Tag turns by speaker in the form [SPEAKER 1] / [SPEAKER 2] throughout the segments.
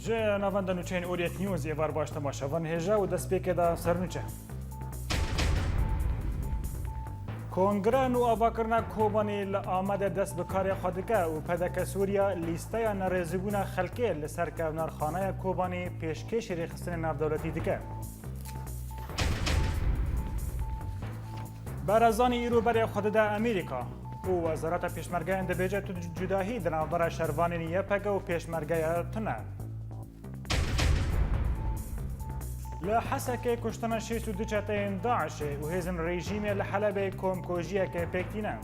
[SPEAKER 1] جه نوانده نوچین اوریت نیوز یوار باش تماشاوان هجا و دست پیک دا سرنوچه. کنگره نو آواکرنا کوبانی لآمده دست بکاری خودکه و پدک سوریا لیسته نرزبون خلکه لسر کونار خانه کوبانی پیشکش ریخستن نافدولتی دکه. برازانی ایرو برای خود ده امریکا و وزارت پیشمرگه اندبیجه تو جداهی در نوبر شروانی یپگه و پیشمرگه تنه. لحسك كشتنا شيسو دجتين داعش وهزم ريجيم لحلب كومكوجيا كبكتنا.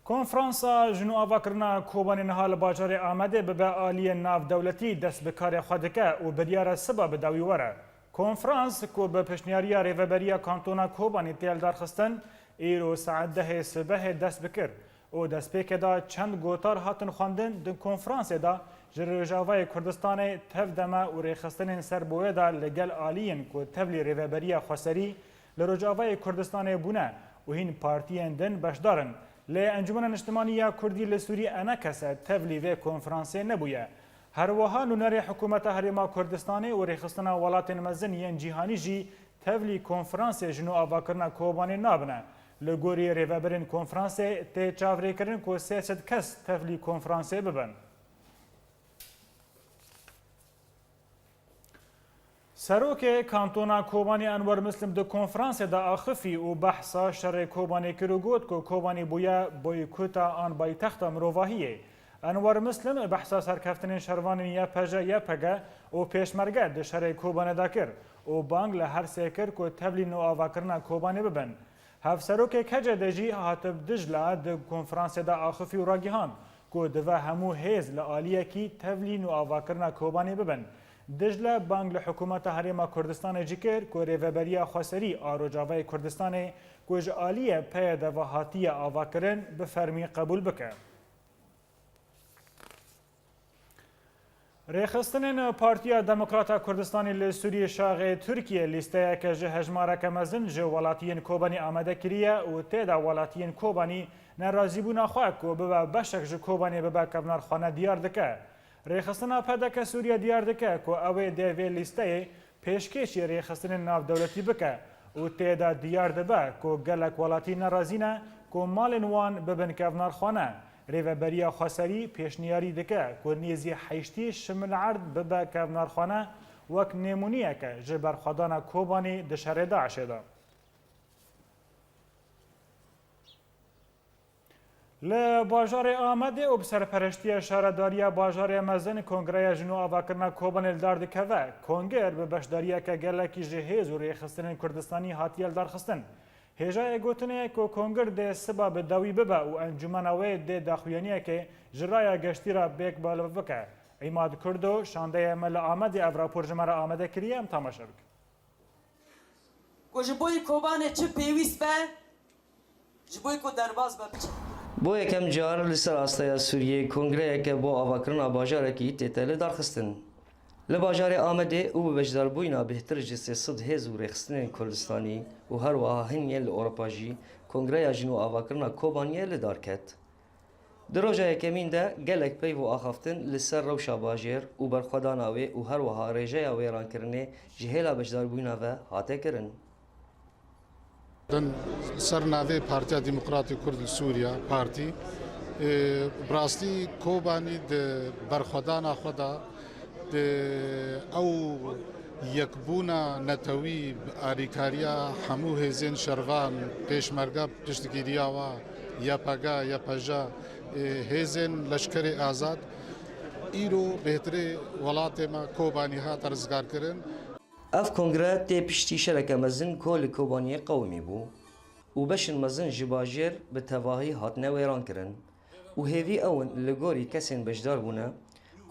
[SPEAKER 1] کنفرانسا جنو آواکرنا کوبانی نهال باجار آمده به آلی ناف دولتی دست بکار خودکه و بریار سبا بداوی وره. کنفرانس کو به پشنیاری ریوبریا کانتونا کوبانی تیل درخستن ایرو ساعت 10 صبح دست بکر. او دست پیک دا چند گوتار هاتن خواندن دن کنفرانس دا جروجاوای کردستان تف دما و ریخستن سربوه دا لگل آلین که تفلی ریوبریا خسری لروجاوای کردستان بونه و هین پارتیین دن بشدارن. لی انجمن اجتماعی کردی لسوری انا کسا تفلی و کنفرانس نبویه. هر وها نونر حکومت هرما کردستان و ریخستن ولات مزنی جهانی جی تفلی کنفرانس جنو آواکرنا کوبانی نابنه. لگوری ریوبرین کنفرانس تی چاوری کرن کو 300 کس تفلی کنفرانس ببن. سروک کانتونا کوبانی انور مسلم دو کنفرانس دا آخفی و بحثا شر کوبانی کروگوت کو کوبانی بویا بویکوتا آن بای تخت مروواهیه. انور مسلم بحثا سرکفتن شروانی یا پگه و پیشمرگه ده شر کوبانی دا کر و بانگ لهر سیکر کو تفلی نو آواکرنا کوبانی ببن. هفسروک کجا دجی هاتب دجلا د کنفرانس دا آخفی و راگیهان کو دوا همو هیز لآلیه کی تفلین و آواکرنا کوبانی ببن. دجلا بانگ لحکومت هرما کردستان جیکر کو ریوبریا خسری آروجاوای کردستان کو آلیه پی دوا هاتی آواکرن بفرمی قبول بکه. ریخستن پارتیا دموکراتا کردستانی لسوری شاغ ترکیه لیسته که جه هجماره کمزن جه ولاتین کوبانی آمده کریه و تیدا ولاتین کوبانی نرازی بونا خواه که ببا بشک جه کوبانی ببا کبنار خانه دیار دکه. ریخستن پدک سوریا دیار دکه که اوه دیوی لیسته پیشکشی ریخستن ناف دولتی بکه و تیدا دیار دبه که گلک ولاتی نرازینه که مال نوان ببن کبنار خانه. ریوبریا خسری پیشنیاری دکه که نیزی حیشتی شمل عرض ببه کبنارخانه وک نمونیه که جبر خدان کوبانی دشهر داعشه دا. لباجار آمده و بسرپرشتی شهرداری باجار مزن کنگره جنو آواکرنا کوبان الدار دکه و کنگر به بشداریه که گلکی جهیز و ریخستن کردستانی هاتی الدار خستن. هجای گوتنه که کنگر ده سبا به داوی ببا و انجمنوی ده داخویانیه که جرای گشتی را بیک بالا بکه. ایماد کردو شانده مل آمده افراپور جمعه آمده کریه ام تماشا بک.
[SPEAKER 2] که جبوی کوبانه چه پیویست به؟ جبوی که درباز به بچه؟
[SPEAKER 3] بو یکم جار لسر آستای سوریه کنگره که با آواکرنا باجاره کی تیتل دارخستن. لباجار آمده او به بجدار بوینا بهتر جسه صد هزو ریخستن کردستانی و هر وها هنیه لأوروپاجی کنگره جنو آواکرنا کوبانیه لدار کت. در روژه یکمین ده گلک پی و آخافتن لسر روشا باجر و برخوداناوی و هر وها ریجه ویران کرنه جهیلا بجدار بوینا و هاته کرن.
[SPEAKER 4] سر ناوی پارتیا دموکراتی کرد سوریا پارتی براستی کوبانی ده برخودانا خدا او یکبونا نتوی آریکاریا همو هزین شروان پیشمرگا پشتگیریا و یا پگا یا پجا هزین لشکر آزاد ایرو بهتر ولات ما کوبانی ها ترزگار کرن.
[SPEAKER 3] اف کنگره تی پشتی شرکه مزن کل کوبانی قومی بو و بشن مزن جباجر به تواهی هاتنه ویران کرن و هیوی اون لگوری کسین بجدار بونه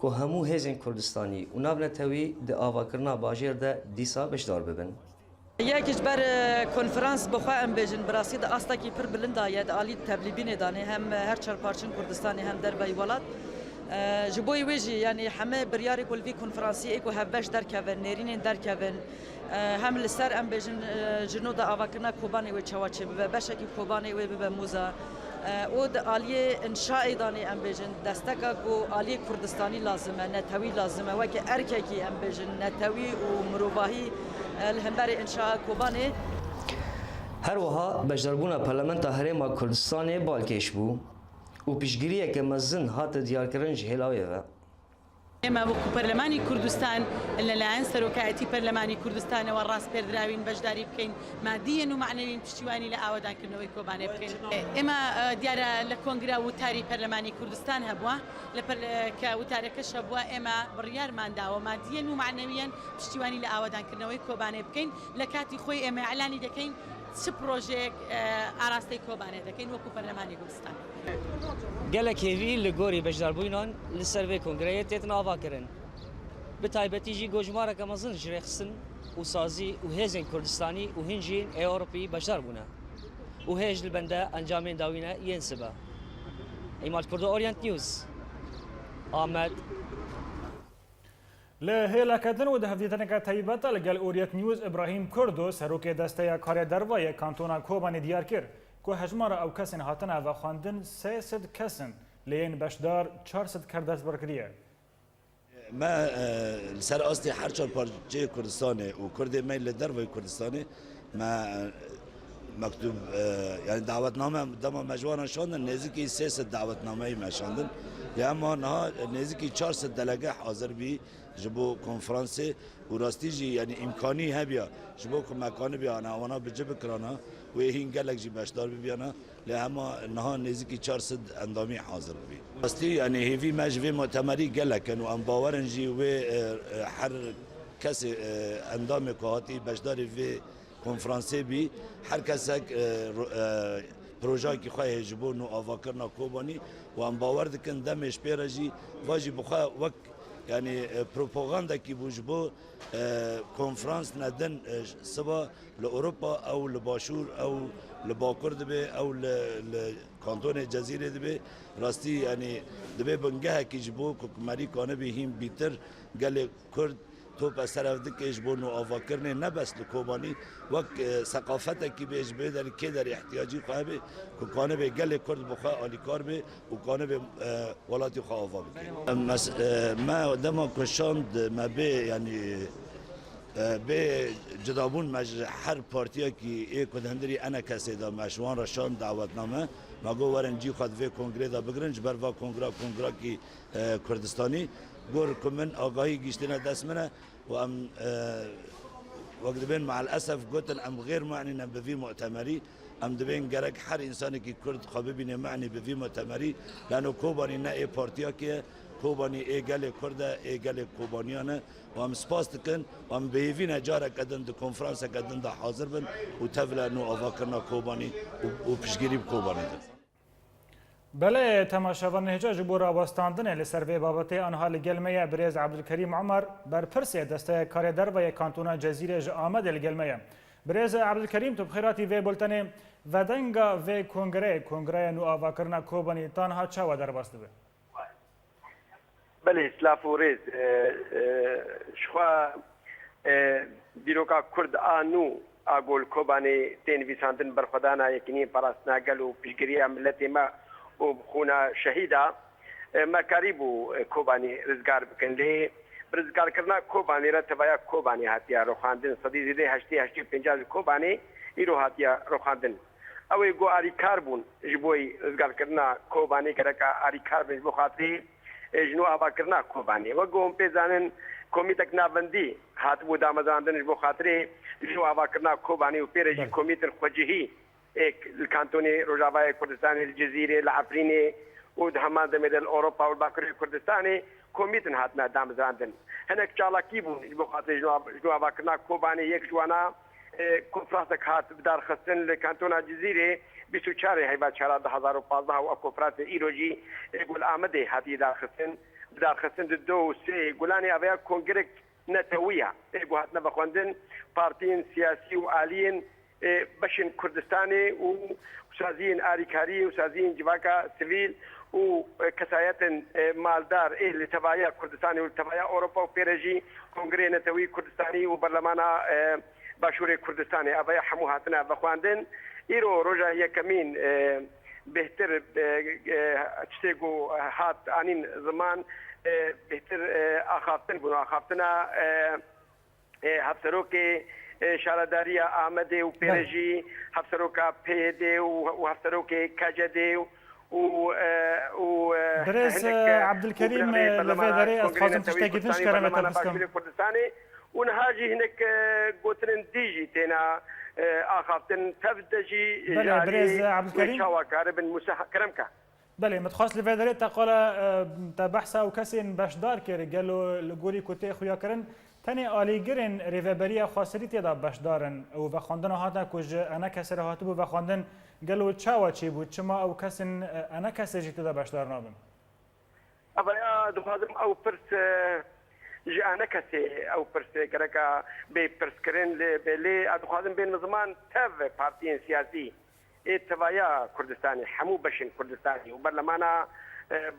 [SPEAKER 3] که همو هزین کردستانی و نابنه تاوی ده آواکرنا باجر ده دیسا بشدار ببن.
[SPEAKER 2] یکیش بر کنفرانس بخواه ام بیجن براسی ده آستا کی پر بلنده ید آلی تبلیبین دانه هم هر چهار پارچن کردستانی هم در بای ولاد جبوي ويجي يعني حما برياري كل في كونفرنسي ايكو هباش دركفن نيرين دركفن هم لسر ام بجن جنود افاكنا كوباني وتشواتشي بباشكي كوباني وبموزا ود آلیه انشاء دانی ام بجن دستکا کو آلیه کردستانی لازمه نتوی لازمه وکی ارککی ام بجن نتوی و مروباهی الهمبر انشاء کوبانه
[SPEAKER 3] هر وها بجربونا پارلمانتا هرما کردستان بالکش بو و پیشگیریه که مزن هات دیارکرن جهلاوی و
[SPEAKER 5] اما وەکو پەرلەمانی کوردستان لەلایەن سەرۆکایەتی پەرلەمانی کوردستانەوە ڕاست پێدراوین بەشداری بکەین مادیەن و معنەوین پشتیوانی لە ئاوادانکردنەوەی کۆبانێ بکەین ئێمە دیارە لە کۆنگرا وتاری پەرلەمانی کوردستان هەبووە کە وتارەکەش هەبووە ئێمە بڕیارمان داوە مادیەن و معنەویەن پشتیوانی لە ئاوادانکردنەوەی کۆبانێ بکەین لە کاتی خۆی ئێمە ئەعلانی دەکەین چ پرۆژەیەک ئاراستەی کۆبانێ دەکەین وەکو پەرلەمانی کوردستان
[SPEAKER 3] gelek hêvî li gorî bejdarbûnan li ser vê kongreyê têtin avakirin. Bi taybetî jî gojmareke mezin ji rêxistin û sazî û hêzên Kurdistanî û hin jî ê Ewropî bejdar bûne. û hêj li bende encamên dawîne yên sibe. Îmal Kurdo Orient News. Ahmed.
[SPEAKER 1] Li hêlekettin û dihevdîtineke taybeta li gel Orient News İbrahim Kurdo serokê desteya karê dervayê kantona Kobanê diyar kir. کو هجمارا او کسین هاتنه و خواندن 300 کسین لین بشدار 400 کردست برکریه
[SPEAKER 6] ما سر اصلی هر چهار پارچه کردستانه و کرد میل در و کردستانه ما مکتوب یعنی دعوتنامه دم مجوان شاندن نزدیکی 300 دعوتنامه ما شاندن اما نه نزدیکی 400 دلگه حاضر بی جبو کنفرانس و راستی جی یعنی امکانی هبیا جبو که مکان بیانه وانا بجب کرانه و این گلک جی بشدار بیانه لهما نه نزدیکی 400 اندامی حاضر بی راستی یعنی هیوی مجوی معتمری گلکن و ام باورن جی و هر کسی اندام کهاتی بشدار وی کنفرانسی بی هر کسی پروژه که خواه جبو نو آواکرنا کوبانی و ام باور دکن دمش پیرجی واجی بخواه وک یعنی پروپاگاندا کی بوجبو کنفرانس ندن سبا لأوروبا او لباشور او لباکر دبی او لکانتون جزیره دبی راستی یعنی دبی بنگه کی جبو کمری کانه به هم بیتر گل کرد تو پس طرف دکش بو نو آواکرنه نه بس لکوبانی وک ثقافت کی بیش به در کی در احتیاجی خواه به که کانه به گل کرد بخواه آلیکار به و کانه به ولاتی خواه آوا بکنه ما دما کشاند ما به یعنی به جدابون مجر هر پارتیا کی ای کدهندری انا کسی دا مشوان رشان دعوتنامه ما گو ورن جی خود وی کنگره دا بگرنج بر وا کنگرا کی کردستانی گور کمن آگاهی گیشتنا دست منه و ام وقت بین مع الاسف قلتن ام غیر معنی بفي مؤتمري ام دبين جرك هر انسان کی کرد خوابه بینه معنی بفي مؤتمري لانه کوبانی نه ای پارتیا که کوبانی ای گل کرد ای گل کوبانیانه و ام سپاس دکن و ام بهوی نجاره کدن د کنفرانس کدن د حاضر بن و تفلا نو آواکرنا کوبانی و پیشگیری کوبانی ده
[SPEAKER 1] بله تماشاوان نهجا جبو راوستاندن لسر وی بابته آنها لگلمه بریز عبدالکریم عمر بر پرسی دسته کار در و کانتونا جزیره ج آمد لگلمه بریز عبدالکریم تو بخیراتی وی بولتنه ودنگا وی کنگره نو آواکرنا کوبانی تانها چا و در باسته به
[SPEAKER 7] بله اسلاف و ریز شخوا دیروکا کرد آنو آگول کوبانی تینویساندن برخودانا یکنی پراستناگل و پیشگیری ملت ما و بخونا شهیده ما کاریبو کوبانی رزگار بکن لی رزگار کرنا کوبانی را تبایا کوبانی هاتیا رو خواندن صدی زیده 80 کوبانی ایرو هاتیا رو خواندن اوی گو آری کار بون جبوی رزگار کرنا کوبانی کرکا آری کار بون جبو خاطری جنو آبا کرنا کوبانی و گو هم پیزانن کمیتک نابندی هات بو دامزاندن جبو خاطری جنو آبا کرنا کوبانی و پیرجی کمیتر خوجهی الكانتوني رجابايا كردستاني الجزيرة العفريني ودهما دمد الأوروبا والباكري كردستاني كوميتن هاتنا دام زاندن هناك شالا كيبون بخاطر جوابا كنا كوباني يك جوانا كونفرانسك هات بدار خستن الكانتونا الجزيرة بسو شاري هيبات شارع 2015 وكونفرانس إيروجي يقول آمده هاتي بدار خستن دو سي يقولاني أبيا كونغريك نتوية يقول هاتنا بخواندن بارتين سياسي وآليين بشن كردستاني وسازين آريكاري وسازين جواكا سيفيل وكسايات مالدار لتبايا كردستاني ولتبايا أوروبا وبيرجي كونغري نتوي كردستاني وبرلمانا باشوري كردستاني أبايا حمو هاتنا بخواندن إيرو رجا هي كمين بهتر تشتيقو هات آنين زمان بهتر أخافتن بنو أخافتنا هفتروكي شارداريا آمده وبيرجي هفتروكا بيدي وهفتروكي كاجدي
[SPEAKER 1] برز عبد الكريم لفيدري أتخاصم تشتاقيتنش كرامة بسكم
[SPEAKER 7] كردستاني ونهاجي هناك قوتن ديجي تينا آخافتن تفدجي
[SPEAKER 1] بله برز عبد الكريم
[SPEAKER 7] وشاوكاربن مساحة كرمكا
[SPEAKER 1] بله متخاص لفيدري تقول تبحث أو كسين باشدار كير قالوا لقولي كوتي خويا كرن تاني آلیگرین ریوبریا خاصری تیدا باشدارن و بخواندن هاتا کج انا کسی را هاتو بخواندن گلو چاوا چی بود چما او کسین انا کسی جی تیدا باشدار نابن
[SPEAKER 7] أبا دخازم أو برس جانا كسي أو برس كركا ببرس كرين لي دخازم بين زمان تاف بارتيين سياسي اتفايا كردستاني حمو بشن كردستاني وبرلمانا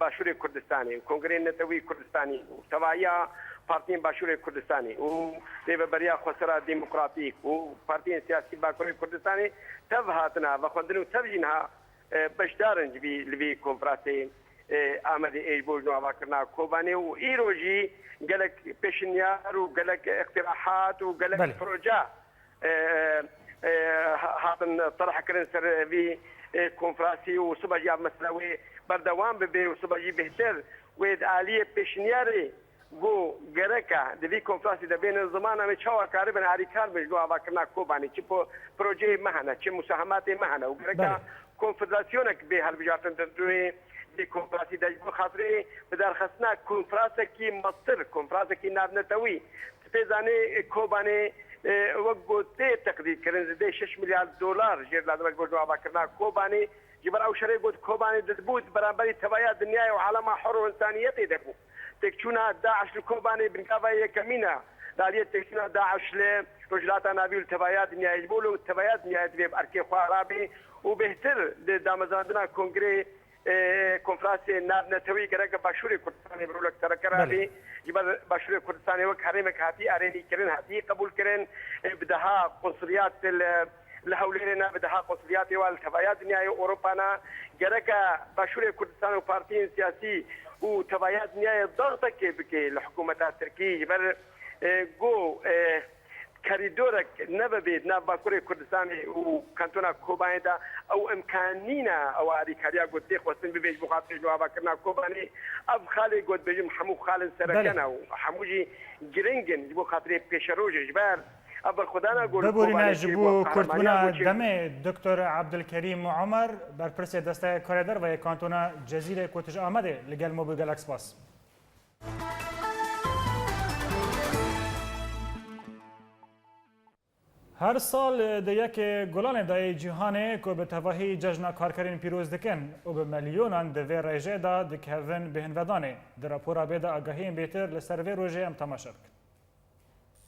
[SPEAKER 7] باشوري كردستاني وكونغرين نتوي كردستاني وتفايا بارتيين باشوري كردستاني وليبريا خسرة ديمقراطيك وبارتيين سياسي باكوري كردستاني تفهاتنا وخندنو تفجينها بشدارن لبي كونفراتي آمده ایجبول نوابا کرنا کوبانی و ایروجی گلک پیشنیار و گلک اقتراحات و گلک پروژه هاتن طرح کرن سر وی کنفرانسی و صبحی مسئله بردوام ببی و صبحی بهتر و آلیه پیشنیاری گو گرکا دوی کنفرانسی دبین زمان همه چهار کاری بن هریکار بج نوابا کرنا کوبانی چی پروژه مهنه چی مساهمات مهنه و گرکا کنفدراسیونک به هر بجاتن دوی كونفرانسي دجبو خاطري بدار خصنا كونفرانسي كي مصر كونفرانسي كي ناب نتوي تفيزاني كوباني وقوتي تقدير كرن زي 6 مليار دولار جير لازم نقول جواب كرنا كوباني جبر او شري قلت كوباني دبوت برابري تبايا دنيا وعالم حر وانسانيتي دبو تكشونا داعش الكوباني بنكافا كمينا داليه تكشونا داعش لرجلات نابي التبايا دنيا يجبولوا التبايا دنيا تبي اركي خرابي وبهتر دامزاندنا كونغري کنفرانسی ناب نتوی گرگ باشوری کردستانی برولک ترکرانی جبر باشوری کردستانی وک حریم هاتی ارینی کرن هاتی قبول کرن بدها قنصليات لهولينا بدها قنصليات والتبايات نهاية أوروبانا گرگ باشوری کردستان و پارتيين سياسي و تبايات نهاية ضغطك بكي الحكومة التركية جبر جو كاريدورك نببيد ناب باكوري كردستاني وكانتونا كوباني دا او امكانينا او اريكاريا قد ديخ وسن ببيج مخاطر جوابا كرنا كوباني اب خالي قد بيجم حمو خالد سركنا وحموجي جرينجن جبو خاطري بيشروجي جبار اب خدانا قول
[SPEAKER 1] ببورينا جبو كرتبنا دمي دكتور عبد الكريم عمر برپرسي دسته كاريدر و كانتونا جزيره كوتج آمده لگل مو بگلکس باس هر سال دیگه که گلان دای جهانی که به توهی جشن کارکرین پیروز دکن و به میلیونان دوی رژه دا دکهون بهن ودانه در راپورا بیدا آگاهی بهتر لسر وی روژه ام تماشا بکن.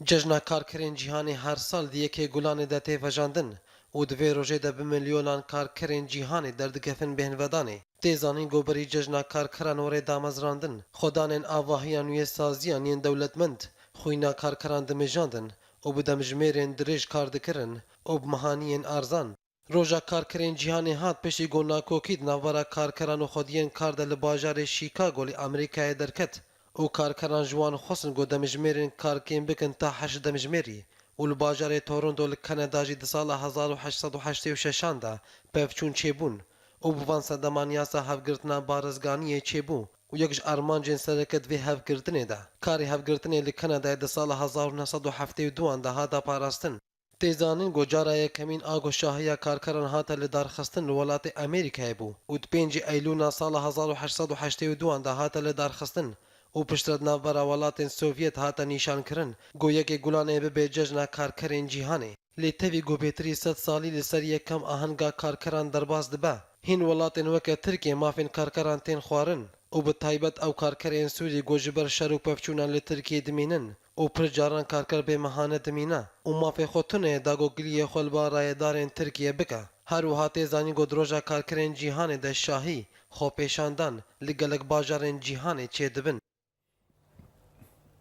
[SPEAKER 8] جشن کارکرین جهانی هر سال دیگه که گلان دا تیوژاندن و دوی روژه دا به میلیونان کارکرین جهانی در دکهون بهن ودانه تیزانی گوبری جشن کارکران وره دامزراندن خدانین آواهیان وی سازیان ین دولتمند خوینا کارکران دمجاندن و به دمجمێرên dirêj kar dikirin û bi mehaniyên arzan. Roja karkerên cîhanê hat piştî gonakokî di navbera karkeran û xwediyên kar de li bajarê Chicago li Amerîkayê derket û karkeran ji wan xwestin got demijmêrên karkên bikin ta 8 demijmêrî û li bajarê Toronto li Kanada jî di sala 1886 da pevçûn çêbûn û bi van sedeman yasa hevgirtina barizganiyê çêbû و یک ارمانجین سرکت وی هفگرتنی ده. کاری هفگرتنی لکندا ده سال 1972 ده ها دا پاراستن. تیزانین گوجارای کمین آگو شاهیا کارکران هاتا لدارخستن ولات امریکای بو. و 5 ایلونا سال 1882 ده هاتا لدارخستن. و پشترد نوبرا ولات سوویت هاتا نیشان کرن. گو یکی گلانه به ججنا کارکرین جیهانی. لی تاوی گو بیتری 100 سالی لسر یکم آهنگا کارکران درباز دبا. هین ولاتین وکه ترکیه مافین کارکران تین خوارن. و به تایبەت ئەو کارکەرێن سووری گۆژبەر شەر و پەفچوونان لە ترکیە دمینن و پرجاران کارکەر بێ مەهانە دمینە و مافێ خۆتونەیە داگۆگلیە خۆلبا ڕایەدارێن ترکیە بکە هەروەها تێزانی گۆ درۆژە کارکەرێن جیهانێ دە شاهی خۆپێشاندان li gelek bajarên cîhanê çê dibin.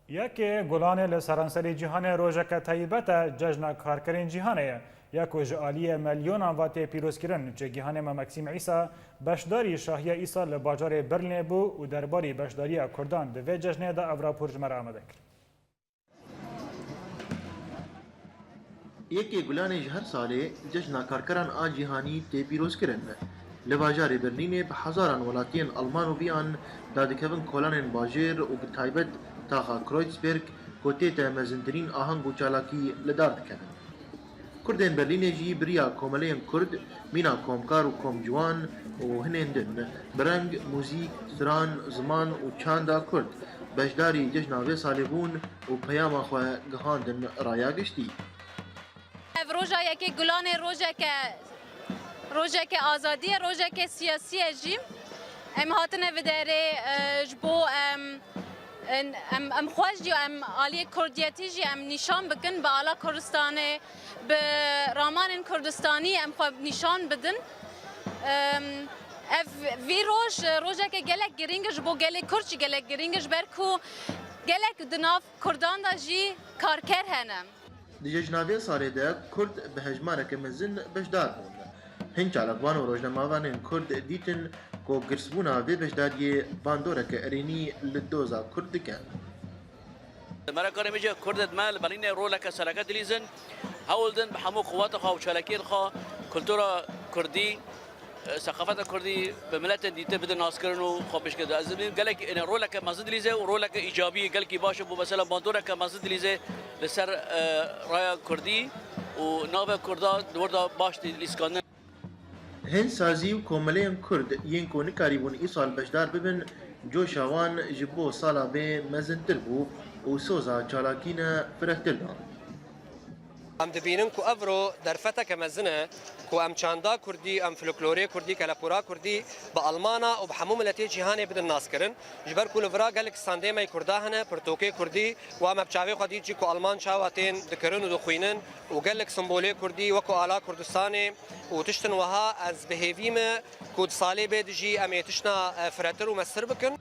[SPEAKER 1] یەکێ گوڵانێ لە سەرانسەری جیهانê ڕۆژەکە تایبەتە جەژنا کارکەرên جیهانەیە یەک و ji aliyê milyyonan va tê pîrozkirin cêgihanê me Maxîm Îsa beşdarî Şahiya Îsa li bajarê Berlînê bû û derbarî beşdariya Kurdan di vê cejnê de ev rapor ji me re amade kir.
[SPEAKER 9] Yekê gulanê ji her salê cejna karkeran a cîhanî tê pîrozkirin. Li bajarê Berlînê bi hezaran welatiyên Alman û Vîan dadikevin kolanên bajêr û bi taybet taxa Kreuzberg ku tê te mezintirîn aheng û çalakî li dar dikevin. Kurdên Berlînê jî biriya komeleyên Kurd, mîna komkar û komciwan û hinên din bi reng, mûzîk, stran, ziman û çanda Kurd beşdarî cejna vê salê bûn û peyama xwe gihandin raya giştî.
[SPEAKER 10] Ev roja yekê gulanê rojeke azadiye, rojeke siyasiye jî em hatine vê derê ji bo em xweş jî em aliyê Kurdiyetî jî em nîşan bikin bi ala Kurdistanê bi ramanên Kurdistanî em xwe nîşan bidin. Ev vî rojeke gelek giring ji bo gelê Kurd jî gelek giring ji ber ku gelek di nav Kurdan da jî karker hene.
[SPEAKER 9] Di cejnavê salê de Kurd bi hejmareke mezin beşdar bûn. Hin çalakvan û rojnamavanên Kurd dîtin ku girsbûna vê beşdariyê bandoreke erênî li doza Kurd dike.
[SPEAKER 11] Merekarê me Kurd me li Berlînê roleke sereke dilîzin hewildin bi hemû quwata xwe û çalakiyên xwe kultura Kurdî ثقافت کردی به ملت دیده بده ناز کردن و خوابش کرده. از این گله که این رول که مزد لیزه و رول که ایجابی گله که باشه بو مثلا باندوره که مزد لیزه لسر رای کردی و ناب کردا دوردا باش لیسکانه.
[SPEAKER 9] هند سازی و کوملین کرد ین کو نکاریبون ای سال بشدار ببن جوشاوان جبو سالا به مزنتر بو و سوزا چالاکینه فرهتر دان.
[SPEAKER 12] ام دبینن کو افرو درفته که مزنه کو ام چاندا کردی ام فلکلوری کردی کلاپورا کردی با آلمانا و بحمو ملتی جهانی بدن ناس کرن جبر کو لورا گلک سانده می کردا هنه پرتوکه کردی و ام بچاوی خدی چی کو آلمان چاواتین دکرن و دخوینن و گلک سمبولی کردی و کو آلا کردستان و تشتن وها از بهیویم کو سالی بدجی ام تشنا فراتر و مسر بکن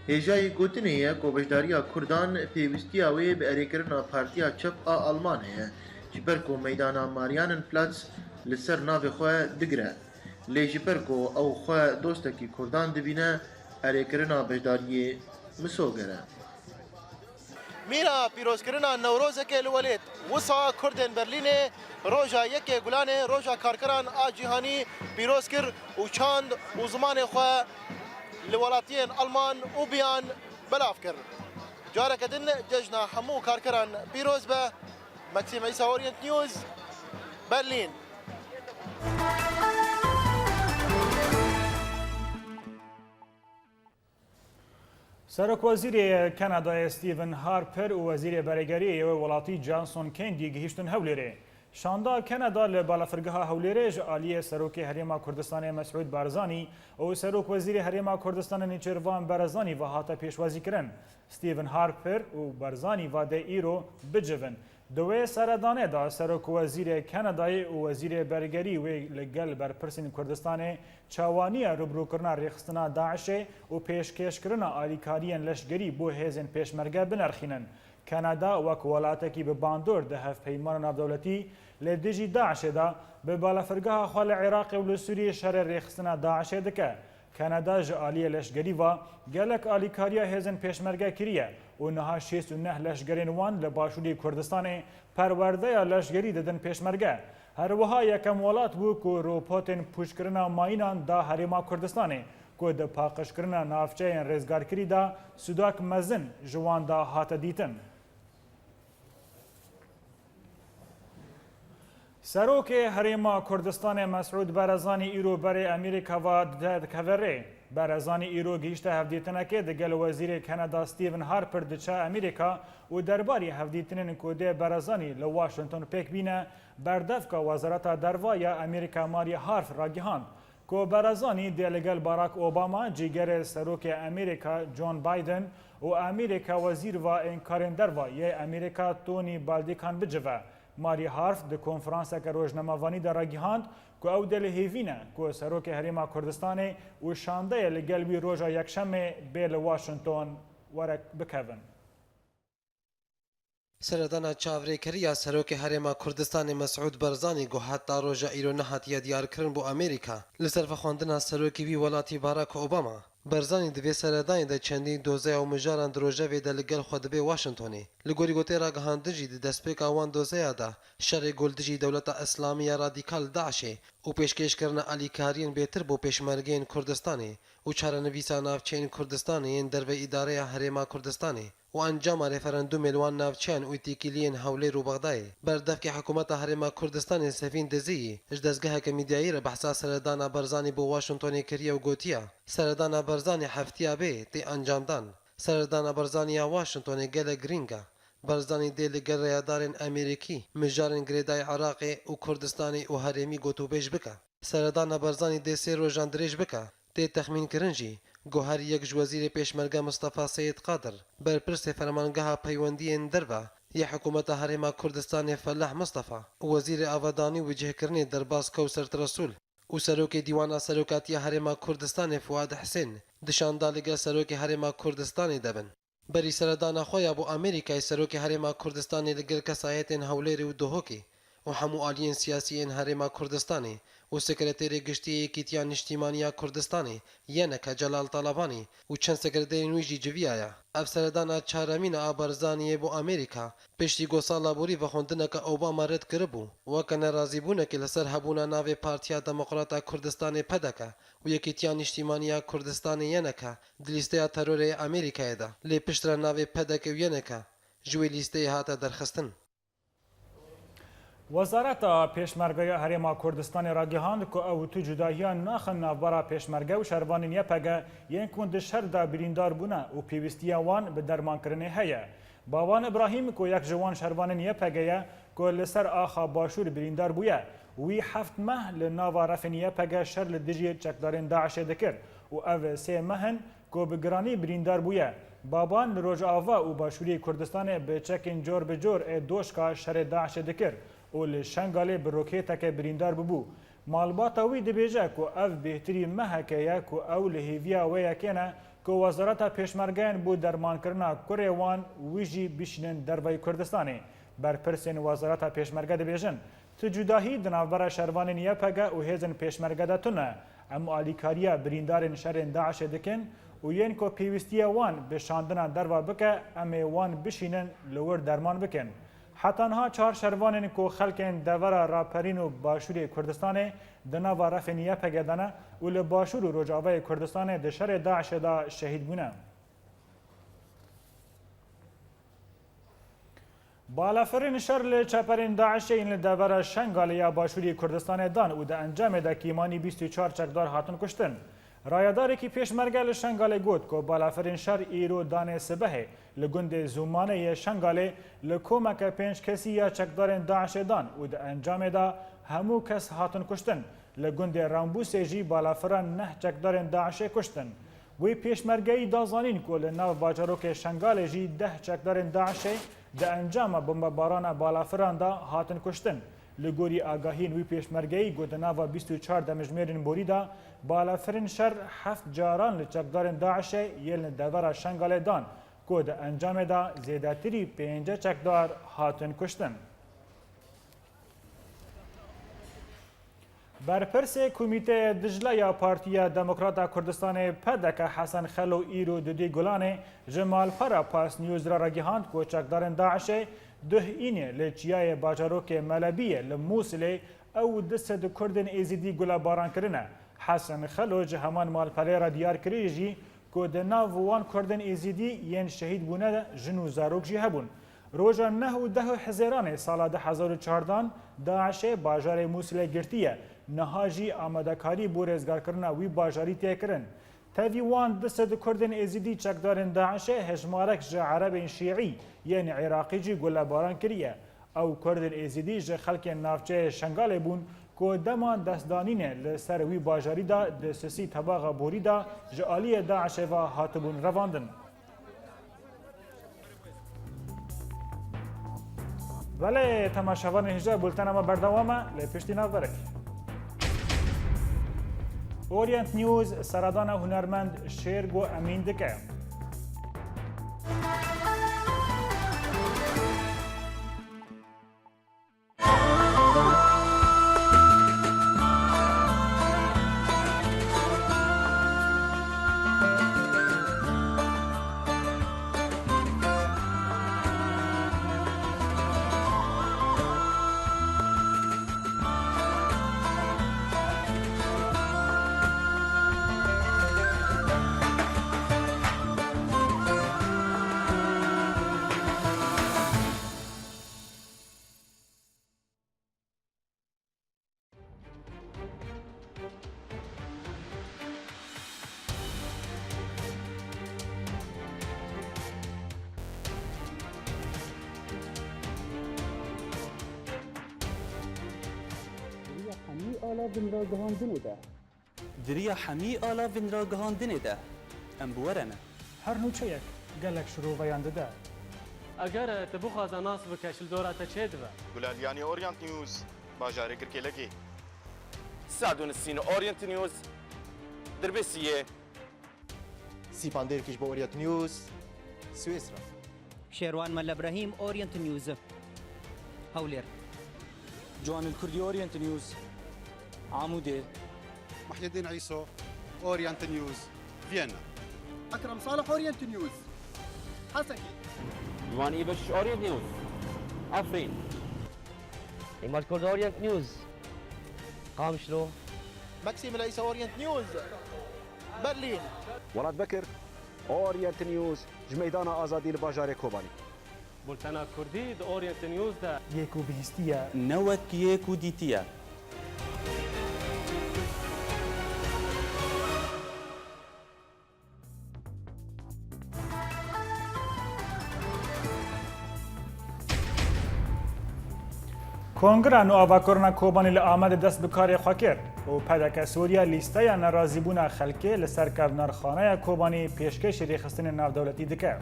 [SPEAKER 9] هجای گوتنیه کو بشداریا کردان پیوستیا وی به اریکرنا پارتیا چپ آلمانه جبر کو میدان ماریانن پلاتس لسر ناو خو دگره لی جبر کو او خو دوستکی کردان دبینه اریکرنا بشداری مسوگره
[SPEAKER 13] مینا پیروزکرنا نوروز که الولید وسا کردن برلینه روجا یک گلانه روجا کارکران آ جهانی پیروزکر و چاند و زمان خو لولاتین آلمان و بیان بلاف کرد جاره کدن ججنا همو کارکران پیروز به ماکسیم عیسی اورینت نیوز برلین
[SPEAKER 1] سرک وزیر کانادا ستیون هارپر و وزیر برگری ولاتی جانسون کندی گهیشتن هولێرê. شاندا کانادا li balafirgeha Hewlêrê ji aliyê Serokê Herêma Kurdistanê Mesûd Barzanî û Serok Wezîrê Herêma Kurdistanê Nêçîrvan Barzanî ve hate pêşwazîkirin. Stephen Harper û Barzanî ve de îro bicivin. Di wê seredanê de Serok Wezîrê Kanadayê û Wezîrê Bergerî wê li gel berpirsên Kurdistanê çawaniya rûbirûkirina rêxistina Daişê û pêşkêşkirina alîkariyên leşgerî bo hêzên pêşmerge binerxînin. Kanada wek welatekî bi bandor di hevpeymana navdewletî lê dijî Daişê de bi balafirgeha xwe li Iraqê û li Sûriyê şerê rêxistina Daişê dike. Kanada ji aliyê leşgerî ve gelek alîkariya hêzên pêşmerge kiriye û niha 69 leşgerên wan li Başûrê Kurdistanê perwerdeya leşgerî didin pêşmerge. Her wiha yekem welat bû ku ropotên pûçkirina mayînan da Herêma Kurdistanê ku di paqijkirina navçeyên rêzgarkirî da Sudak mezin ji wan da hate dîtin. Serokê Herêma Kurdistanê Mesûd Barzanî îro berê Amerîka ve dikeve rê. Barzanî îro gihîşte hevdîtinekê di gel Wezîrê Kanada Stephen Harper diçe Amerîka û derbarî hevdîtinên ku dê Barzanî li Washington pêk bîne berdevka Wezareta Derva ya Amerîka Mariya Harf ragihand. Ku Barzanî dê li gel Barack Obama cîgerê Serokê Amerîka John Biden û Amerîka Wezîr ve ên karên derva yê Amerîka Tony Blinken bicive. ماری حرف د کنفرانسا که روزنامه‌وانی دا راگیهاند که او دل هیوینه که سروک هریما کردستان و شانده لگلوی روژا یکشمه بیل واشنطن ورک بکوین.
[SPEAKER 8] سردانا چاوریکریya Serokê Herêma Kurdistanê Mesûd Barzanî got heta roja îro nehatiye diyarkirin bo Amerîka li ser vexwandina serokê wî welatî Barack Obama. Barzanî divê seredanê de çendîn dozeya û mijaran di rojevê de li gel xwe dibe Washingtonê. Li gorî gotê ragihandin jî di destpêka wan dozeya de şerê guldijî dewleta Îslamî ya radîkal Daişê û pêşkêşkirina alîkariyên bêtir bo pêşmergeyên Kurdistanê û çarenivîsa navçeyên Kurdistanê yên derve îdareya Herêma Kurdistanê û encama referandumê li wan navçeyan û têkiliyên Hewlêr û Bexdayê. Berdevkê hikûmeta Herêma Kurdistanê Sevîn Dizîyî ji dezgeheke mîdyayî re behsa seredana Barzanî bo Washingtonê kiriye û gotiye seredana Barzanî heftiya bê tê encamdan. Seredana Barzanî ya Washingtonê gelek girîng e. Barzanî dê li gel rêyadarên Amerîkî, mijarên girêdayê Iraqê û Kurdistanê û herêmî gotûbêj bike. Seredana Barzanî dê sê rojan dirêj bike. Tê texmînkirin jî goher yek ji wezîrê pêşmerge Mustafa Seyid Qadir berpirsê fermangeha peywendiyên derve ya hikûmeta Herêma Kurdistanê Fellah Mustafa û wezîrê avadanî û cihkirinê Derbas Kewser Resul û serokê dîwana serokatiya Herêma Kurdistanê Fuad Hesên dişanda li gel serokê Herêma Kurdistanê debin. Berî seredana xwe ya bo Amerîkayê serokê Herêma Kurdistanê li gel kesayetên Hewlêrê û Duhokê û hemû aliyên siyasî yên Herêma Kurdistanê û sekreterê giştî Yekîtiya Niştimaniya Kurdistanê yeneke Celal Talabanî û çend sekreterên wî jî civiyaye. Ev seredana çaremîna a Barzaniyê bo Amerîka piştî got sala borî vexwendineke Obama red kiribû weke nerazîbûnekê li ser hebûna navê Partiya Demokrata Kurdistanê pedeke û Yekîtiya Niştimaniya Kurdistanê yeneke di lîsteya terorê Amerîkayê de lê piştre navê pedeke û yeneke ji wê lîsteyê hate derxistin.
[SPEAKER 1] وزارت پیشمرگه هریما کردستان را گهاند که او تو جداهیان ناخن نافبارا پیشمرگه و شهروانین یپگه ین کند شهر دا بریندار بونه و پیوستیا وان به درمان کرنه هیه. باوان ابراهیم که یک جوان شهروانین یپگه که لسر آخا باشور بریندار بویه وی 7 ماه لناوا رفن یپگه شهر لدیجی چکدارین داعش دکر و او 3 ماهن که بگرانی بریندار بویه. بابان روز آوا و باشوری کردستان به چکین جور به جور دوشکا شهر داعش دکر و لشنگاله بروکیتک بریندار ببو. مالباتا وی دبیجه که او بهتری مهکه که او لحیویا ویکنه که وزارت پیشمرگین بو درمان کرنا کوریوان ویجی بشنن دروی کردستانی. برپرسین وزارت پیشمرگه دبیجن تجداهی دنابرا شهروانین یپگه و هیزن پیشمرگه دتونه ام آلیکاریا بریندارین شهرین داعش دکن و ین که پیوستی وان بشاندنا دروا بکه ام وان بشینن لور درمان بکن. حتی آنها 4 شهروانین که خلکین دورا راپرین و باشور کردستان دنا و رفن یپگه دانه و لباشور و رجاوه کردستان دشهر داعش دا شهید بونه. بالافرین شهر لچپرین داعش این لدورا شنگالیا باشوری کردستان دان و ده انجام ده کیمانی 24 چکدار هاتون کشتن. رایداری که پیشمرگه لشنگاله گوت که بالافرین شهر ایرو دانه سبهه لگند زمانه شنگاله لکومک 5 کسی یا چکدارین داعش دان و ده انجام ده همو کس هاتون کشتن. لگند رامبوس جی بالافران 9 چکدارین داعش کشتن. وی پیشمرگه دازانین که لناو باجاروک شنگاله جی 10 چکدارین داعش ده انجام بمباران بالافران دا هاتن کشتن. لگوری آگاهین وی پیشمرگهی گودناوا 24 دمجمیرین بوریدا بالافرین شر 7 جاران لچکدارین داعش یلن دورا شنگاله دان که ده انجام دا زیداتری 5 چکدار هاتن کشتن. برپرس کمیته دجله یا پارتیا دموکراتا کردستان پدک حسن خلو ایرو دودی گلانه جمال پرا پاس نیوز را گهاند که چکدارین داعش ده اینه لچیای باجاروک ملبیه لموسله او دست کردن ایزیدی گلا باران کرنه. حسن خلو جهمان مال پره را دیار کریجی که دنا وان کردن ایزیدی ین شهید بونه جنو زاروک جی هبون. روزا 9 و 10 حزیران سال 2014 داعش باجار موسله گرتیه نهاجی آمادکاری بو رزگار کرنا وی باجاری تیکرن. تاوی وان دست کردن ایزیدی چکدارن داعش هجمارک جه عرب شیعی یعنی عراقی جی گله باران کریه. او کردن ایزیدی جه خلک نافچه شنگاله بون که دمان دستدانینه لسر وی باجاری دا دستسی طباق بوری دا جه آلی داعش و هاتبون رواندن. بله تماشاوان هجا بولتن اما بردوامه لپشتی نافبرک اورینت نیوز سردان هنرمند شیرگو امین دکه
[SPEAKER 14] دریا حمی آلا وین را گهاندنه ده ام بورنه
[SPEAKER 1] هر نوچه یک گلک شروع ویانده ده
[SPEAKER 15] اگر تبخواز ناس بکشل دورات چه دوه
[SPEAKER 16] گلالیانی اورینت نیوز باجاره گرکی لگی
[SPEAKER 17] سادون السين اورينت نيوز دربسيه
[SPEAKER 13] سیپاندر کش با اورینت نیوز سوئیسرا
[SPEAKER 18] شیروان مل ابراهیم اورینت نیوز هولر
[SPEAKER 14] جوان الكردي اورينت نيوز عمودي
[SPEAKER 19] محي الدين عيسو اورينت نيوز فيينا
[SPEAKER 20] اكرم صالح اورينت نيوز حسكي
[SPEAKER 21] جوان ايبش اورينت نيوز عفرين
[SPEAKER 3] إمار كرد اورينت نيوز قامشلو
[SPEAKER 13] ماكسيم العيسى اورينت نيوز برلين
[SPEAKER 22] ولاد بكر اورينت نيوز جميدانا ازادي الباجاري كوباني
[SPEAKER 15] بولتنا كردي د اورينت نيوز ده
[SPEAKER 1] يكو بهستيا
[SPEAKER 14] نوت يكو ديتيا
[SPEAKER 1] کنگره نو آواکرنا کوبانی لآمد دست بکاری خاکر و پدک سوریا لیسته نرازیبون خلکی لسر کبنرخانه کوبانی پیشکش ریخستن ناودولتی دکه.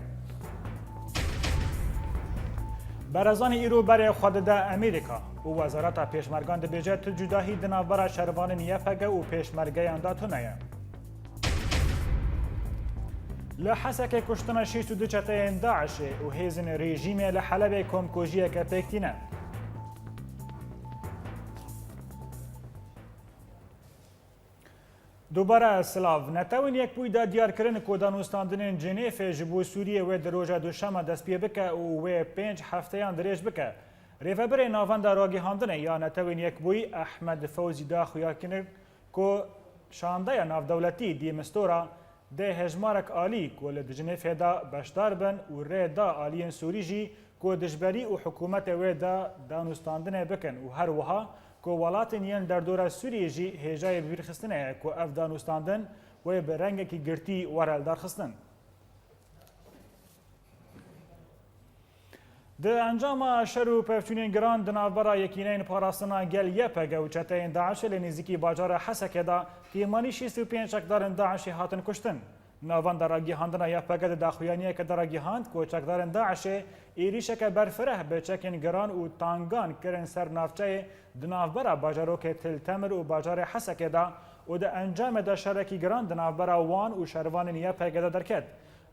[SPEAKER 1] برازان ایرو برای خود ده امریکا و وزارت پیشمرگان ده بیجه تو جداهی دنابرا شروان نیفگه و پیشمرگه انداتو نیه. لحسک کشتن 62 چته داعش و هیزن رژیم لحلب کمکوژیه که پیکتینه. دوباره سلاو نتوین یک پویدا دیار کرن که دانوستاندن جنیف جبو سوریه و دروژه دوشمه دست پی بکه و 5 هفتهان دریج بکه. ریفبر ناوند راگی هاندنه یا نتوین یک بوی احمد فوزی دا خویا کنر که شانده ناو دولتی دی مستورا ده هجمارک آلی که لد جنیف دا بشدار بن و ری دا آلین سوری جی که دجبری و حکومت و دا دانوستاندن بکن و هر وها که ولاتن یان در دور سوریه جی هجای بیرخستنه که افغانستان و به رنگ کی گرتی ورال دار خستن. د انجام شروع پفچونین گران دنابرا یکینین پاراستنا گل یپگه و چتین داعش لنزیکی باجار حسکه دا که مانی 65 چکدارن داعشی هاتن کشتن. ناوان دراگی هاندنا یپگه داخویانیه که دراگی هاند که چکدارن داعش ایریشه که برفره به چکین گران و تانگان کرن سر نافچه دنابرا باجارو که تل تمر و باجار حسکه دا و د انجام دا شرکی گران دنابرا وان و شروان یپگه دا درکد.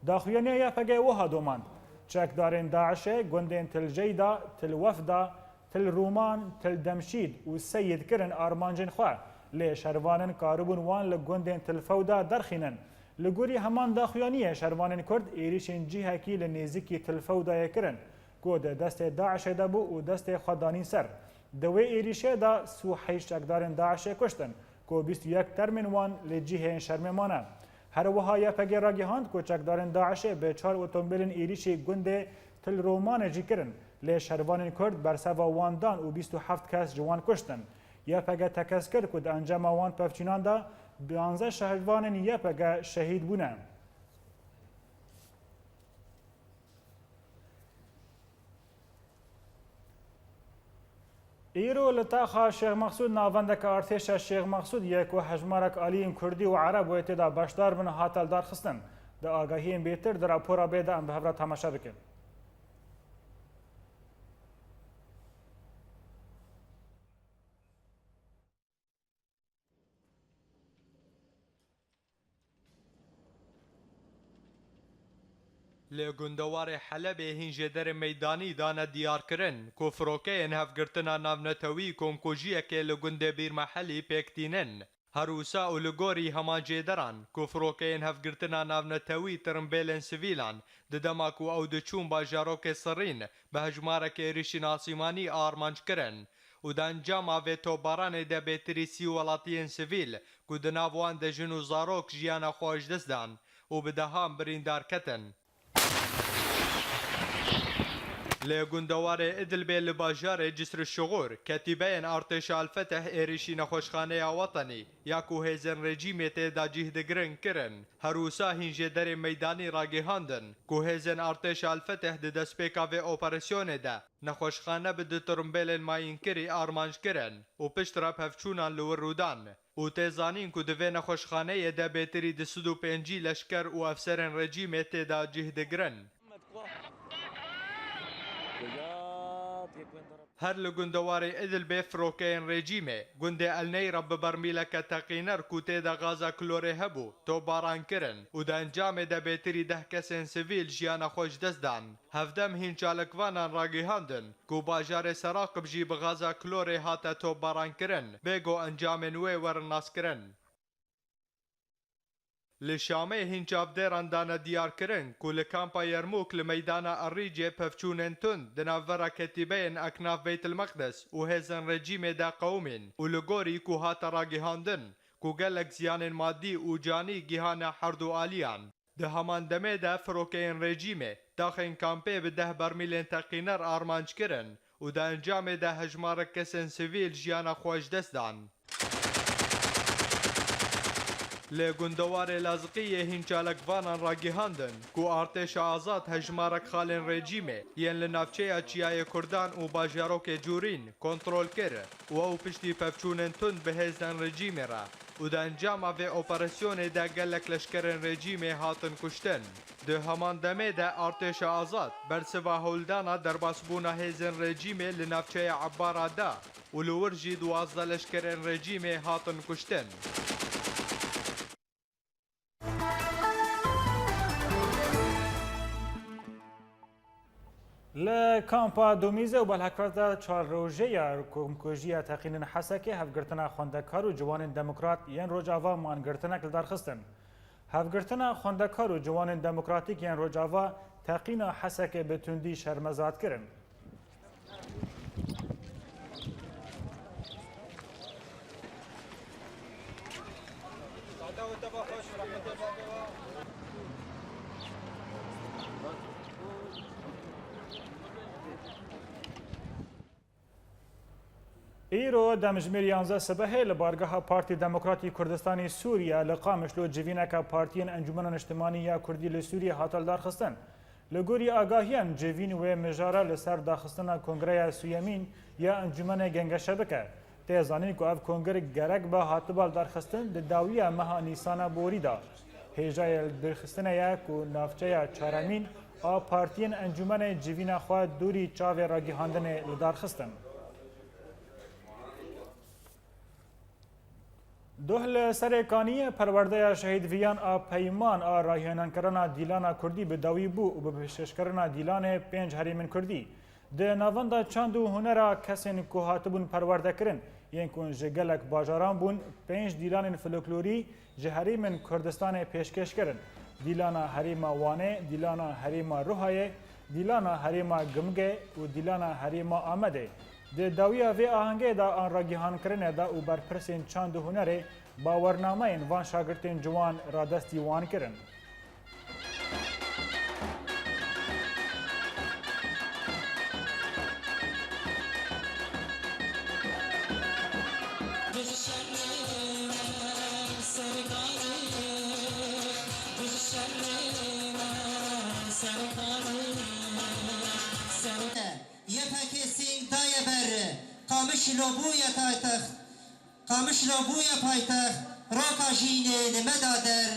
[SPEAKER 1] داخویانیه یپگه و هادوماند. چکدارن داعش گندین تل جیدا، تل وفدا، تل رومان، تل دمشید و سید کرن آرمانجن خواه لی شروانن کاربون وان لگندین تل فودا درخینن. لگوری همان داخویانیه شروانن کرد ایریشن جیهکی لنیزیکی تل فودا کرن که دست داعش دا بو و دست خوددانین سر. دوی ایریشه دا سو حیش چکدارن داعش کشتن که 21 ترمن وان لجیه شرممانه. هر وها یا پگه راگی هاند که چکدارن داعش به 4 اتومبیلن ایریشی گنده تل رومان جی کرن لی شروان کرد بر سوا واندان و 27 کس جوان کشتن. یا پگه تکس کرد که انجام وان پفچینان دا 12 شهروان یا پگه شهید بونه. ایرو لطاخا شیخ مقصود ناوندک ارتش شیخ مقصود یک و هجمارک آلیم کردی و عرب و اتدا باشدار بن هاتل دار خستن. دا آگاهیم بیتر در اپورا بیده ام به هفره تماشا بکن.
[SPEAKER 2] لی گندوار حلب هنجدر میدانی دانه دیار کرن کو فروکین هفگرتنا ناونتوی کنکوژیه که لگنده بیر محلی پکتینن هروسا و لگوری همان جیدران کو فروکین هفگرتنا ناونتوی ترمبیلن سویلان ددماکو او دچون باجاروک سرین به هجمارک ریشی ناسیمانی آرمانج کرن و د انجام و توباران د بیتریسی ولاتین سویل کو د ناوان د جنو زاروک جیانا خوش دزدان و بدهام بریندار کتن لگندوار ادلبه لباجار جسر الشغور کتیبین ارتش الفتح ایریشی نخوشخانه وطنی یا کو هیزن رژیم تیدا جهدگرن کرن هروسا هنجه در میدانی راگهاندن کو هیزن ارتش الفتح د دسپیکا و اپراسیون ده نخوشخانه به ترمبیل ماین کری آرمانج کرن و پشت را پفچونان لور رودان و تیزانین کو دوی نخوشخانه ده بیتری د 105 لشکر و افسرن رژیم تیدا جهدگرن هر لگندوار ادل به فروکین رژیمه گنده النی رب برمیلک تقینر کوته دا غازا کلوره هبو تو باران کرن و دا انجام دا بیتری 10 کسین سویل جیانا خوش دزدان هفدم هین چالکوانان راگیهاندن کو باجار سراقب جی بغازا کلوره هاتا تو باران کرن بگو انجام نوی ورناس کرن لشامه هنجاب دیران دانا دیار کرن کو لکامپا یرموک لمیدانا الریجه پفچونن تند دناورا کتیبین اکناف بیت المقدس و هزن رژیم دا قومین و لگوری کو هاتا را گیهاندن کو گلک زیان مادی و جانی گیهانا حردو آلیان ده همان دمه دا فروکین رژیمه داخل کامپه به 10 برمیلین تقینر آرمانج کرن و دا انجام دا هجمار کسن سویل جیانا خوش دستان لگندوار لازقیه هنچالکوانان را گیهاندن کو ارتش آزاد هجمارک خالن رژیمه ین لنافچه چیای کردان و باجاروک جورین کنترول کرد و او پشتی پفچونن تند به هزن رژیمه را و دا انجام و اپراسیون دا گلک لشکرن رژیمه هاتن کشتن ده همان دمه دا ارتش آزاد برسوا هولدانا در باسبونا هزن رژیمه لنافچه عبارا دا و لورجی 12 لشکرن رژیمه هاتن کشتن
[SPEAKER 1] لکامپا دومیزه و بالحکرات 4 روزه کمکوژی تقینن حسکه هفگرتنا خوندکار و جوان دموکرات ین روجاوا مانگرتنک لدار خستن. هفگرتنا خوندکار و جوان دموکراتیک ین روجاوا تقین حسکه به تندی شرمزاد کرن. ایرو دمجمیر 11 سبهه لبارگاه پارتی دموکراتی کردستانی سوریه لقامش لو جوینک پارتین انجمن اجتماعی یا کردی لسوریه هاتل دارخستن لگوری آگاهیان جوین و مجاره لسر داخستن کنگره سویمین یا انجمن گنگ شبکه تیزانین که اف کنگر گرگ با هاتبال دارخستن داویه مها نیسان بوریدا هیجای درخستن یک و نافچه چارمین آ پارتین انجمن جوین خواه دوری چاوه راگیهاندن لدارخستن دوهل سرکانی پرورده شهید ویان آ پیمان آ راهیانان کرنا دیلانا کردی به داوی بو و به پیشکش کرنا دیلان 5 هریمن کردی ده ناوندا چند و هنرا کسین کو هاتبون پرورده کرن یین کون جگلک باجاران بون 5 دیلان فولکلوری جهریمن کردستان پیشکش کرن دیلانا هریما وانه دیلانا هریما روحای دیلانا هریما گمگه و دیلانا هریما آمده د داویا و آهنگه دا آن را گیهان کرنه دا او برپرسین چند هنره باورنامه این وان شاگرتین جوان را دستی وان کرن.
[SPEAKER 4] قامش لابویا پایتخت راکا جینه نمدادر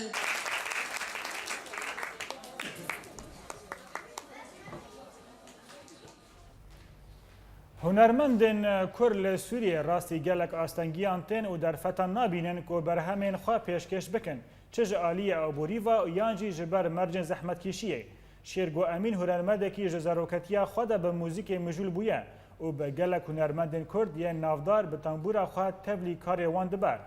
[SPEAKER 1] هنرمندن کرل سوریه راستی گلک آستنگیان تن و در فتن نابینن که برهمین خواه پیشکش بکن چه آلیه عبوری و یانجی جبر مرجن زحمت کشیه شێرگۆ ئەمین هونەرمەندێکی ji zaroketiya xwe de bi mûzîkê mijûl bûye û bi gelek hunermendên Kurd yên navdar bi tembûra xwe tevlî karê wan dibe.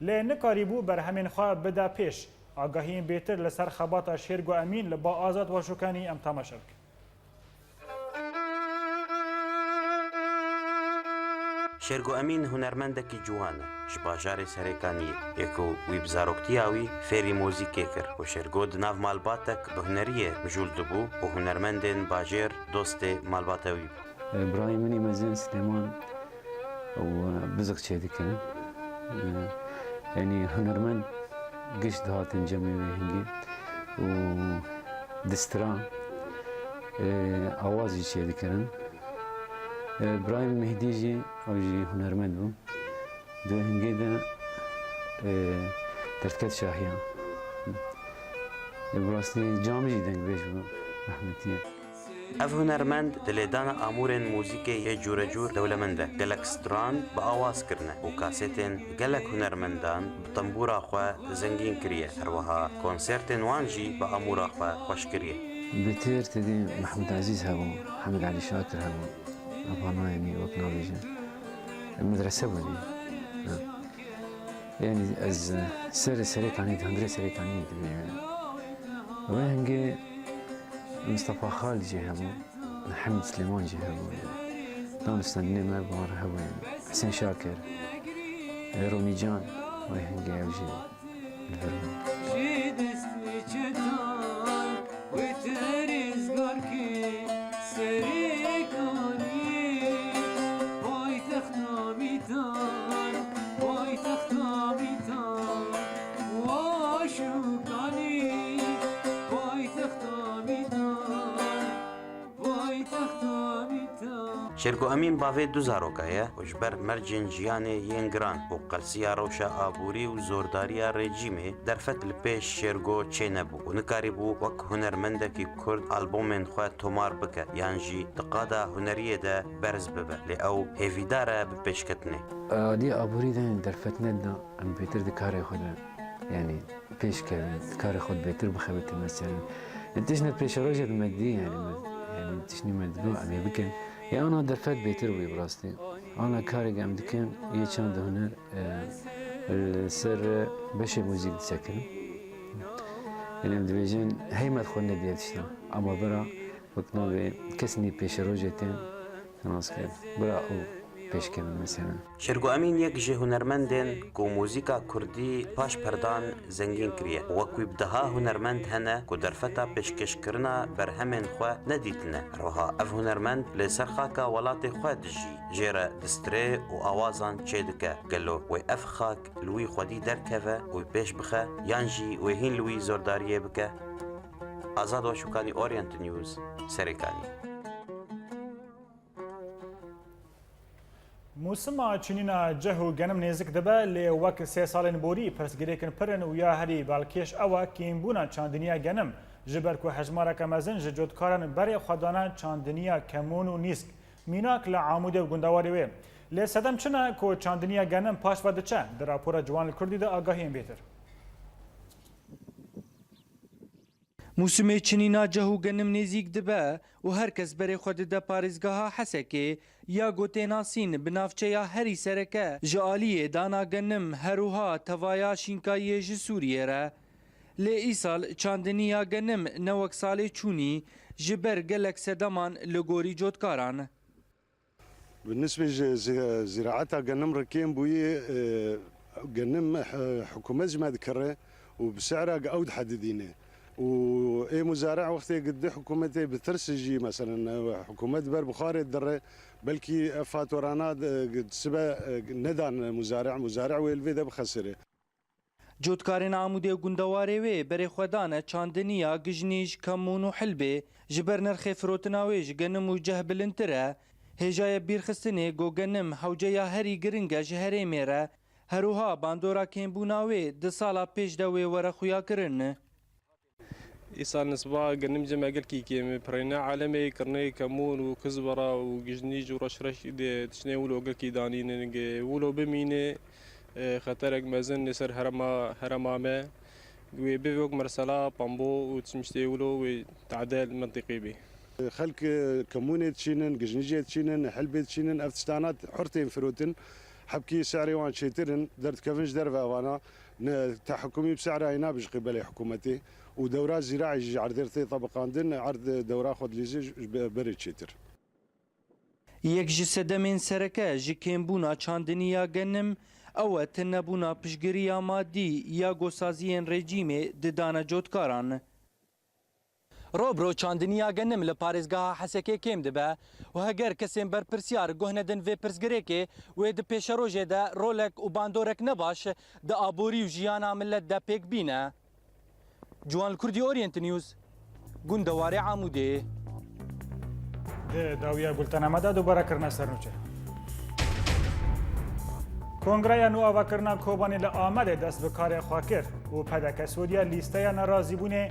[SPEAKER 1] Lê nikarîbû berhemên xwe bide pêş. Agahiyên bêtir li ser xebata Şêrgû Emîn li ba Azad Waşûkanî em temaşe bikin.
[SPEAKER 5] شێرگۆ ئەمین هونەرمەندێکی جوانە ji bajarê Serêkaniyê yek û wî bi zaroktiya wî fêrî mûzîkê kir û şêrgô di nav malbatek bi huneriyê mijûl dibû û hunermendên bajêr dostê malbata wî bû.
[SPEAKER 6] برای منی مزین سلیمان و بزرگ چه دیکن یعنی هنرمند گشت هاتن جمعی هنگی و دستران آوازی چه دیکن برای مهدی جی اوجی هنرمند بوم دو هنگی ده ترکت شاهیان براستی جامعی دنگ بیش بوم رحمتیه
[SPEAKER 5] ev hunermend di lêdana amûrên mûzîkê yê cûrecûr dewlemend e. Gelek stran bi awaz kirine û kasetên gelek hunermendan bi tembûra xwe zengîn kiriye. Herwiha konsertên wan jî bi amûra xwe xweş kiriye.
[SPEAKER 6] بتر تدي محمود عزيز هبو محمد علي شاكر هبو أبانا يعني وقنا بيجي المدرسة ولي يعني از سري كاني هندري سري كاني يعني وهنجي مصطفى خالد جي هبو محمد سليمان جي هبو دانستان ما بار هبو حسين شاكر روني جان وهنجي اوجي الفرمان
[SPEAKER 5] شێرگۆ ئەمین bavê du zaroka ye û ji ber mercên jiyanê yên giran û qelsiya rewşa aborî û zordariya rejîmê derfet li pêş şêrgô çê nebû û nikarîbû wek hunermendekî Kurd albomên xwe tomar bike yan jî di qada huneriyê de berz bibe lê ew hêvîdar e bi pêşketinê.
[SPEAKER 6] عادی آبوری دن درفت ندا ام بهتر دکاره خود یعنی پیش کردن کار خود بهتر بخواد مثلا تشنت پیش روزت مدی یعنی تشنی مدلو عمی بکن یا آن درفت بهتر بی براستی آن کاری گم دکن یه چند هنر سر بشه موزیک سکنم یعنی ام دویجن هیمت خود ندیت شدم اما برا وقتنا به کسی پیش روزتن تناس کرد برا او
[SPEAKER 5] شێرگۆ ئەمین یەک ji hunermendên ku mûzîka Kurdî paş perdan zengîn kiriye wek wî bideha hunermend hene ku derfeta pêşkêşkirina berhemên xwe nedîtine. Herwiha ev hunermend lê ser xaka welatê xwe dijî jê re distirê û awazan çê dike gelo wê ev xak li wî xwedî derkeve û pêş bixe yan jî wê hîn li wî zordariyê bike. Azad Waşûkanî Orient News Serêkanî.
[SPEAKER 1] موسما چنینا جهو گنم نزیک دبه لی وک 3 سالن بوری پرسگریکن پرن و یا هری بالکیش اوا کیمبونا چاندنیا گنم جبر کو حجمارا کمازن جودکارن بری خدانا چاندنیا کمون و نیسک میناک لعامود و گندواری وی لی صدم چنا کو چاندنیا گنم پاش وده چه در راپور جوان کردی ده آگاهیم بیتر
[SPEAKER 23] موسمê çinîna cehu genim nêzik dibe û herkes berê xwe dide parêzgeha Hesekê ya gotênasîn bi navçeya herî sereke ji aliyê dana genim herûha tevaya şînkayiyê ji Sûriyê re. Lê îsal çandiniya genim ne wek salê çûnî ji ber gelek sedeman li gorî cotkaran.
[SPEAKER 19] بالنسبة لزراعتها قنم ركين بوي قنم حكومة ما ذكره وبسعرها أود حددينه واي مزارع وقت قد حكومتي بترسجي مثلا حكومه بر بخاري الدره بلكي فاتورانات قد سبا ندان مزارع والفيدا بخسره
[SPEAKER 23] جوتکارên Amûdê gundewarê wê berê xwe dane çandiniya gijnîj kemûn û hilbê ji ber nirxê firotina wê ji genim û ceh bilindtir e hêjaya bîrxistinê got genim hewceya herî giring e ji herêmê re herûha bandora kêmbûna wê di sala pêş de wê were xuya kirin.
[SPEAKER 24] إيصال نسبة قنم جمع قلكي كيم برينا عالمي كرني كمون وكزبرة وجنيج ورشرش تشني ولو قلكي دانين ولو بمينة خطرك مازن نسر هرمامة وبيوق مرسلا بامبو وتشمشتي ولو وتعدال منطقي به
[SPEAKER 19] خلق كمونة تشينن جنجية تشينن حلبة تشينن أفتشتانات حرتين فروتن حبكي سعري وان شيترن درت كفنج درفا وانا تحكمي بسعر عينا بش قبل حكومتي ودورات زراعي عردرتي طبقاندن عرض دورا خود ليزي بريد شيتر
[SPEAKER 23] یەک ji sedemên sereke ji kêmbûna çandiniya genim ew e tinebûna piştgiriya maddî ya gosaziyên rejîmê di dana cotkaran. Robro çandiniya genim li parêzgeha Hesekê kêm dibe û heger kesên berpirsiyar guhnedin vê pirsgirêkê wê di pêşerojê de rolek û bandorek nebaş di aborî û jiyana millet de pêk bîne. Ciwan li Kurdî Orient News, Gundewarê Amûdê.
[SPEAKER 1] داویە بولتەنەمەدا دووبارە کردنە سەرنوچە. کۆنگرەیە نو ئاواکردنا کۆبانی لە ئامەدێ دەست بە کارێ خوا کرد و پەدەکە سوودیا لیستەیە نەڕازیبوونێ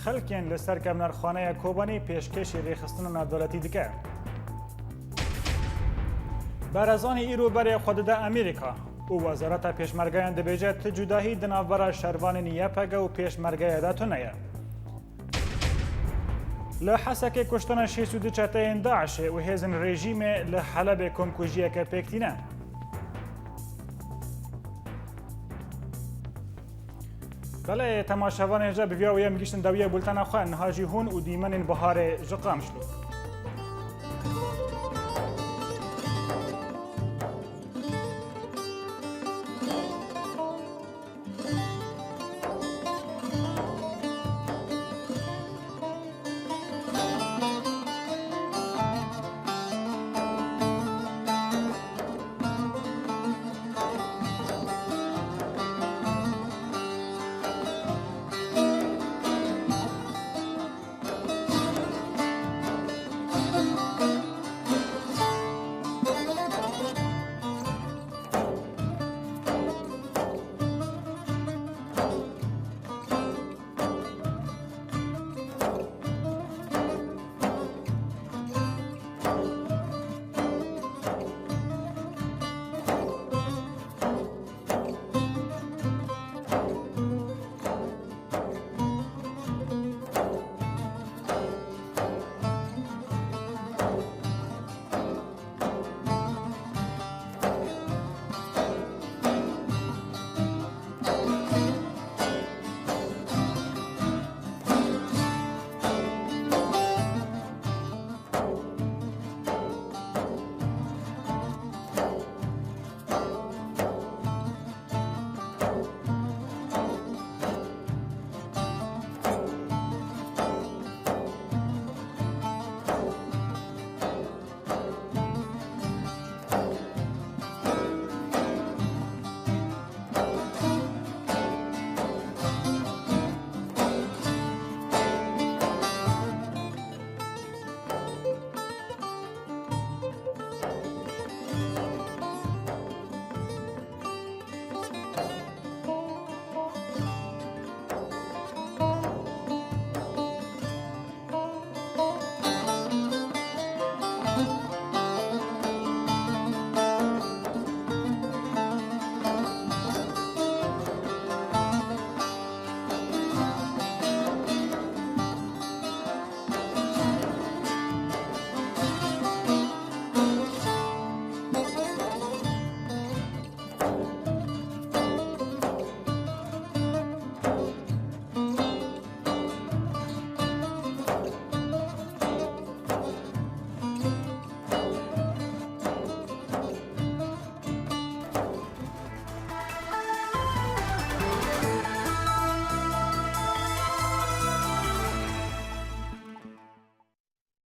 [SPEAKER 1] خەڵکێن لەسەر کەمنەرخانەیە کۆبانی پێشکەشی ڕێخستنە نادەوڵەتی دکە. بەرەزانی ئیرۆبەرێ خوددە ئەمریکا و وەزارەتە پێشمەرگەیان دەبێژێت جوداهی دناوبەرە شەروانی یەپەگە و پێشمەرگەیەدا تونەیە. لە حەسەکەی کوشتنە 62 چەتەیەن داعشێ و هێزن ڕێژیمێ لە حەلەبێ کۆمکوژیەکە پێکتینە. بەڵێ تەماشەوانێژە بڤیا و یەم گیشتن داویە بولتەنە خوێن نهاژی هون و دیمەنین بەهارێ ژقامشلو.